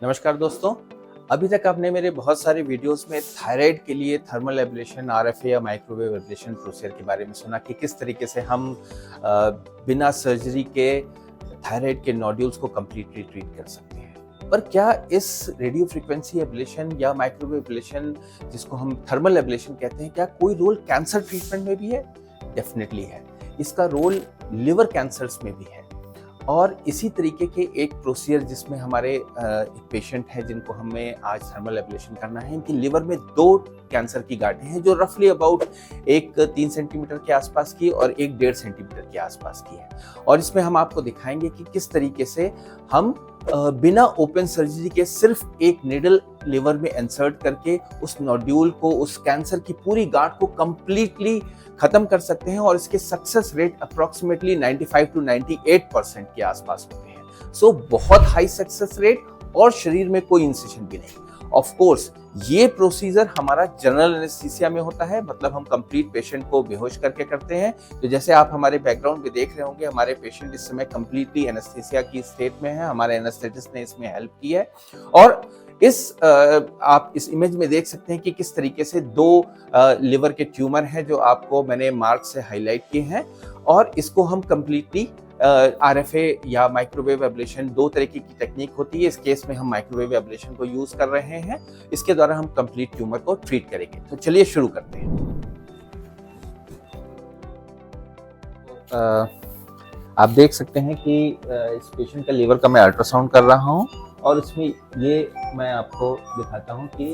नमस्कार दोस्तों। अभी तक आपने मेरे बहुत सारे वीडियोस में थायराइड के लिए थर्मल एब्लेशन, आरएफए या माइक्रोवेव एब्लेशन प्रोसीजर के बारे में सुना कि किस तरीके से हम बिना सर्जरी के थायराइड के नोड्यूल्स को कंप्लीटली ट्रीट कर सकते हैं। पर क्या इस रेडियो फ्रीक्वेंसी एब्लेशन या माइक्रोवेव एब्लेशन, जिसको हम थर्मल एब्लेशन कहते हैं, क्या कोई रोल कैंसर ट्रीटमेंट में भी है? डेफिनेटली है। इसका रोल लिवर कैंसर्स में भी है। और इसी तरीके के एक प्रोसीजर जिसमें हमारे एक पेशेंट है जिनको हमें आज थर्मल एब्लेशन करना है। इनकी लिवर में 2 कैंसर की गांठें हैं जो रफली अबाउट एक 3 सेंटीमीटर के आसपास की और एक 1.5 सेंटीमीटर के आसपास की है। और इसमें हम आपको दिखाएंगे कि किस तरीके से हम बिना ओपन सर्जरी के सिर्फ एक निडल लिवर में इंसर्ट करके उस नोड्यूल को, उस कैंसर की पूरी गांठ को कंप्लीटली खत्म कर सकते हैं। और इसके सक्सेस रेट अप्रोक्सीमेटली 95 to 98% के आसपास होते हैं। सो बहुत हाई सक्सेस रेट और शरीर में कोई इंसिशन भी नहीं। ऑफ कोर्स ये प्रोसीजर हमारा जनरल एनेस्थीसिया में होता है, मतलब हम कंप्लीट पेशेंट को बेहोश करके करते हैं। तो जैसे आप हमारे बैकग्राउंड में देख रहे होंगे, हमारे पेशेंट इस समय कंप्लीटली एनेस्थीसिया की स्टेट में है। हमारे एनेस्थेटिस्ट ने इसमें हेल्प की है। और आप इस इमेज में देख सकते हैं कि किस तरीके से 2 लिवर के ट्यूमर हैं जो आपको मैंने मार्क से हाईलाइट किए हैं। और इसको हम कंप्लीटली आरएफए या माइक्रोवेव एब्लेशन, 2 तरीके की टेक्निक होती है। इस केस में हम माइक्रोवेव एब्लेशन को यूज कर रहे हैं। इसके द्वारा हम कंप्लीट ट्यूमर को ट्रीट करेंगे। तो चलिए शुरू करते हैं। आप देख सकते हैं कि इस पेशेंट का लिवर का मैं अल्ट्रासाउंड कर रहा हूं और इसमें ये मैं आपको दिखाता हूं कि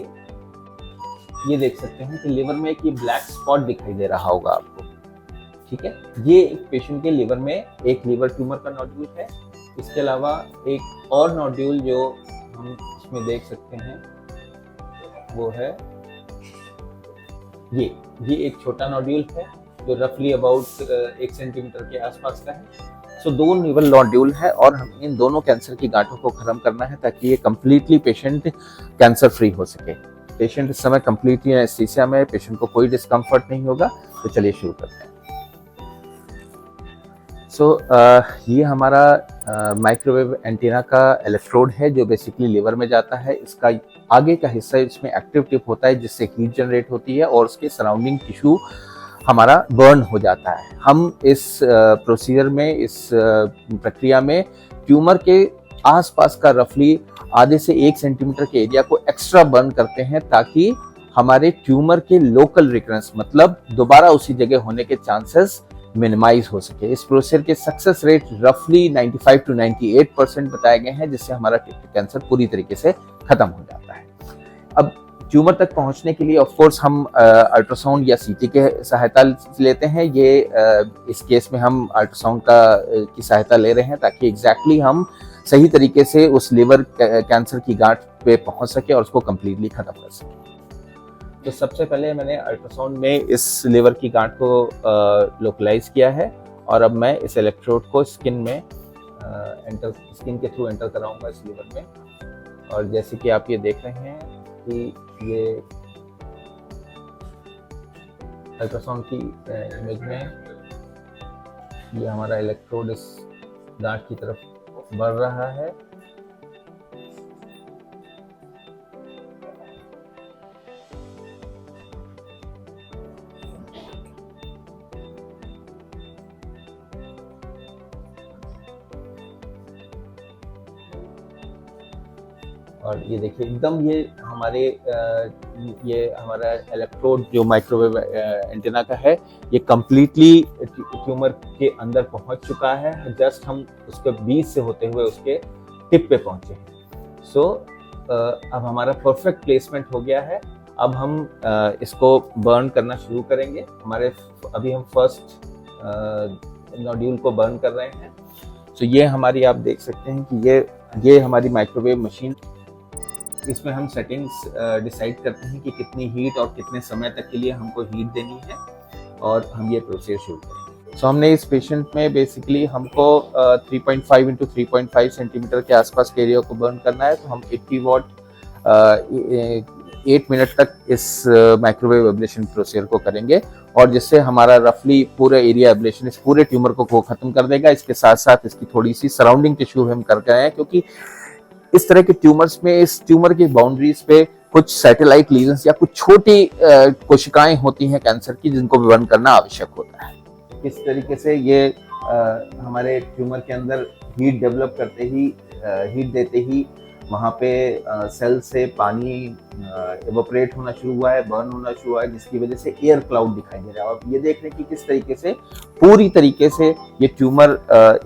ये देख सकते हैं कि लिवर में एक ये ब्लैक स्पॉट दिखाई दे रहा होगा आपको। ठीक है, ये एक पेशेंट के लिवर में एक लिवर ट्यूमर का नोड्यूल है। इसके अलावा एक और नोड्यूल जो हम इसमें देख सकते हैं वो है ये एक छोटा नोड्यूल है जो रफली अबाउट 1 सेंटीमीटर के आसपास का है। सो 2 लिवर नोड्यूल है और हम इन दोनों कैंसर की गांठों को खत्म करना है ताकि ये कंप्लीटली पेशेंट कैंसर फ्री हो सके। पेशेंट इस समय कंप्लीटली एनेस्थीसिया में, पेशेंट को कोई डिस्कम्फर्ट नहीं होगा। तो चलिए शुरू करते हैं। ये हमारा माइक्रोवेव एंटीना का इलेक्ट्रोड है जो बेसिकली लिवर में जाता है। इसका आगे का हिस्सा इसमें एक्टिव टिप होता है जिससे हीट जनरेट होती है और उसके सराउंडिंग टिश्यू हमारा बर्न हो जाता है। हम इस प्रोसीजर में, इस प्रक्रिया में ट्यूमर के आसपास का रफली आधे से 1 सेंटीमीटर के एरिया को एक्स्ट्रा बर्न करते हैं ताकि हमारे ट्यूमर के लोकल रिकरेंस, मतलब दोबारा उसी जगह होने के चांसेस मिनिमाइज हो सके। इस प्रोसीजर के सक्सेस रेट रफली 95 to 98% बताए गए हैं, जिससे हमारा कैंसर पूरी तरीके से खत्म हो जाता है। अब ट्यूमर तक पहुंचने के लिए ऑफ कोर्स हम अल्ट्रासाउंड या सीटी के सहायता लेते हैं। इस केस में हम अल्ट्रासाउंड की सहायता ले रहे हैं ताकि एग्जैक्टली हम सही तरीके से उस लिवर कैंसर की गांठ पे पहुंच सके और उसको कंप्लीटली खत्म कर सके। तो सबसे पहले मैंने अल्ट्रासाउंड में इस लिवर की गांठ को लोकलाइज किया है और अब मैं इस इलेक्ट्रोड को स्किन के थ्रू एंटर कराऊंगा इस लिवर में। और जैसे कि आप ये देख रहे हैं कि ये अल्ट्रासाउंड की इमेज में ये हमारा इलेक्ट्रोड इस गांठ की तरफ बढ़ रहा है। और ये देखिए एकदम ये हमारा इलेक्ट्रोड जो माइक्रोवेव एंटीना का है, ये कंप्लीटली ट्यूमर के अंदर पहुंच चुका है। जस्ट हम उसके बीच से होते हुए उसके टिप पे पहुंचे हैं। सो अब हमारा परफेक्ट प्लेसमेंट हो गया है। अब हम इसको बर्न करना शुरू करेंगे। अभी हम फर्स्ट नोड्यूल को बर्न कर रहे हैं। सो ये हमारी, आप देख सकते हैं कि ये हमारी माइक्रोवेव मशीन, इसमें हम सेटिंग्स डिसाइड करते हैं कि कितनी हीट और कितने समय तक के लिए हमको हीट देनी है और हम ये प्रोसेस शुरू करेंगे। सो हमने इस पेशेंट में बेसिकली हमको 3.5 into 3.5 सेंटीमीटर के आसपास के एरिया को बर्न करना है। तो हम 80 वॉट 8 मिनट तक इस माइक्रोवेव एब्लेशन प्रोसीजर को करेंगे और जिससे हमारा रफली पूरा एरिया एब्लेशन इस पूरे ट्यूमर को खत्म कर देगा। इसके साथ साथ इसकी थोड़ी सी सराउंडिंग टिश्यू हम कर रहे हैं क्योंकि इस तरह के ट्यूमर्स में इस ट्यूमर की बाउंड्रीज पे कुछ सैटेलाइट लीजन्स या कुछ छोटी कोशिकाएं होती हैं कैंसर की, जिनको बर्न करना आवश्यक होता है। इस तरीके से ये हमारे ट्यूमर के अंदर हीट डेवलप करते ही, हीट देते ही वहाँ पे सेल से पानी इवोपरेट होना शुरू हुआ है, बर्न होना शुरू हुआ है, जिसकी वजह से एयर क्लाउड दिखाई दे रहा है। और ये देख रहे हैं कि किस तरीके से पूरी तरीके से ये ट्यूमर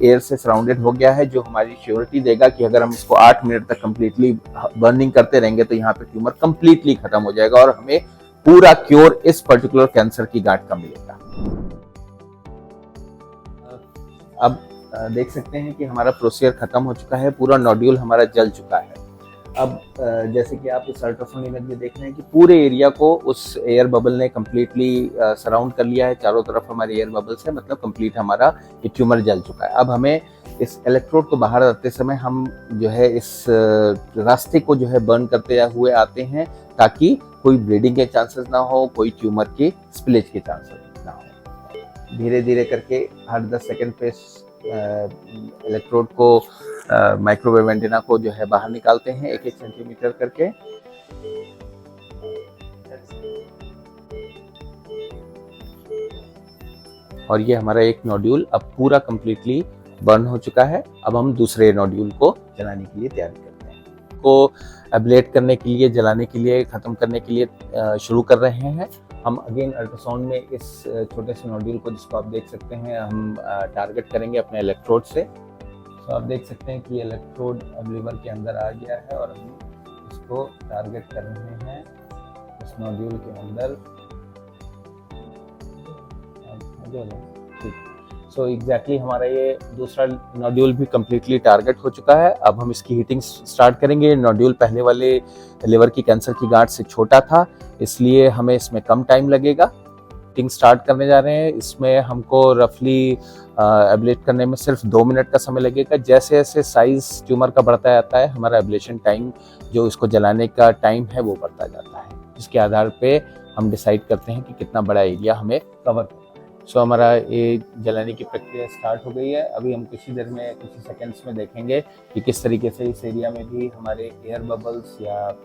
एयर से सराउंडेड हो गया है, जो हमारी श्योरिटी देगा कि अगर हम इसको 8 मिनट तक कंप्लीटली बर्निंग करते रहेंगे तो यहाँ पे ट्यूमर कंप्लीटली खत्म हो जाएगा और हमें पूरा क्योर इस पर्टिकुलर कैंसर की गांठ का मिलेगा। अब देख सकते हैं कि हमारा प्रोसीजर खत्म हो चुका है, पूरा नोड्यूल हमारा जल चुका है। अब जैसे कि आप इस अल्ट्रासाउंड इमेज में देख रहे हैं कि पूरे एरिया को उस एयर बबल ने कम्प्लीटली सराउंड कर लिया है, चारों तरफ हमारे एयर बबल से, मतलब कंप्लीट हमारा ये ट्यूमर जल चुका है। अब हमें इस इलेक्ट्रोड को बाहर आते समय हम जो है इस रास्ते को जो है बर्न करते हुए आते हैं, ताकि कोई ब्लीडिंग के चांसेस ना हो, कोई ट्यूमर के स्पिलेज के चांसेस ना हो। धीरे धीरे करके हर 10 सेकेंड पे इलेक्ट्रोड को माइक्रोवेव एंटीना को जो है बाहर निकालते हैं 1-1 सेंटीमीटर करके। और ये हमारा एक नोड्यूल अब पूरा कंप्लीटली बर्न हो चुका है। अब हम दूसरे नोड्यूल को जलाने के लिए तैयारी करते हैं, को एब्लेट करने के लिए, जलाने के लिए, खत्म करने के लिए शुरू कर रहे हैं। हम अगेन अल्ट्रासाउंड में इस छोटे से नोड्यूल को, जिसको आप देख सकते हैं, हम टारगेट करेंगे अपने इलेक्ट्रोड से। तो आप देख सकते हैं कि इलेक्ट्रोड अब लिवर के अंदर आ गया है और हम इसको टारगेट कर रहे हैं इस नोड्यूल के अंदर। सो एग्जैक्टली हमारा ये दूसरा नोड्यूल भी कम्प्लीटली टारगेट हो चुका है। अब हम इसकी हीटिंग स्टार्ट करेंगे। नोड्यूल पहले वाले लिवर की कैंसर की गांठ से छोटा था, इसलिए हमें इसमें कम टाइम लगेगा। हीटिंग स्टार्ट करने जा रहे हैं। इसमें हमको रफली एब्लेट करने में सिर्फ 2 मिनट का समय लगेगा। जैसे जैसे साइज ट्यूमर का बढ़ता जाता है, हमारा एब्लेशन टाइम, जो इसको जलाने का टाइम है, वो बढ़ता जाता है, जिसके आधार पे हम डिसाइड करते हैं कि कितना बड़ा एरिया हमें कवर करना है। सो हमारा ये जलाने की प्रक्रिया स्टार्ट हो गई है। अभी हम कुछ ही देर में, कुछ ही सेकेंड्स में देखेंगे कि किस तरीके से इस एरिया में भी हमारे एयर बबल्स या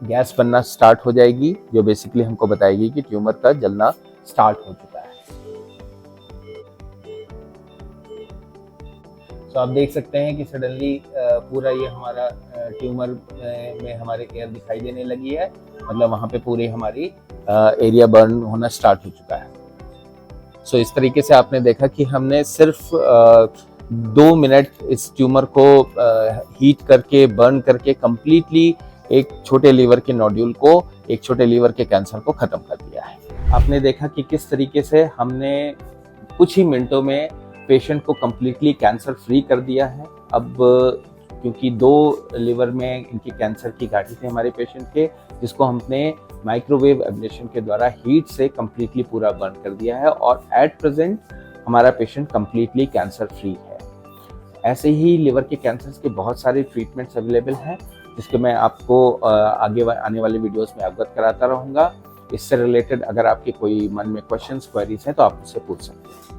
गैस बनना स्टार्ट हो जाएगी, जो बेसिकली हमको बताएगी कि ट्यूमर का जलना स्टार्ट हो चुका है। तो आप देख सकते हैं कि सडनली पूरा ये हमारा ट्यूमर में हमारे एयर दिखाई देने लगी है, मतलब वहाँ पे पूरी हमारी एरिया बर्न होना स्टार्ट हो चुका है। सो इस तरीके से आपने देखा कि हमने सिर्फ 2 मिनट इस ट्यूमर को हीट करके, बर्न करके कंप्लीटली एक छोटे लीवर के नोड्यूल को, एक छोटे लीवर के कैंसर को खत्म कर दिया है। आपने देखा कि किस तरीके से हमने कुछ ही मिनटों में पेशेंट को कंप्लीटली कैंसर फ्री कर दिया है। अब क्योंकि 2 लिवर में इनकी कैंसर की गांठें थी हमारे पेशेंट के, जिसको हमने माइक्रोवेव एब्लेशन के द्वारा हीट से कंप्लीटली पूरा बर्न कर दिया है और एट प्रेजेंट हमारा पेशेंट कंप्लीटली कैंसर फ्री है। ऐसे ही लिवर के कैंसर्स के बहुत सारे ट्रीटमेंट्स अवेलेबल हैं, जिसके मैं आपको आगे आने वाले वीडियोस में अवगत कराता रहूँगा। इससे रिलेटेड अगर आपके कोई मन में क्वेश्चंस, क्वेरीज हैं तो आप मुझसे पूछ सकते हैं।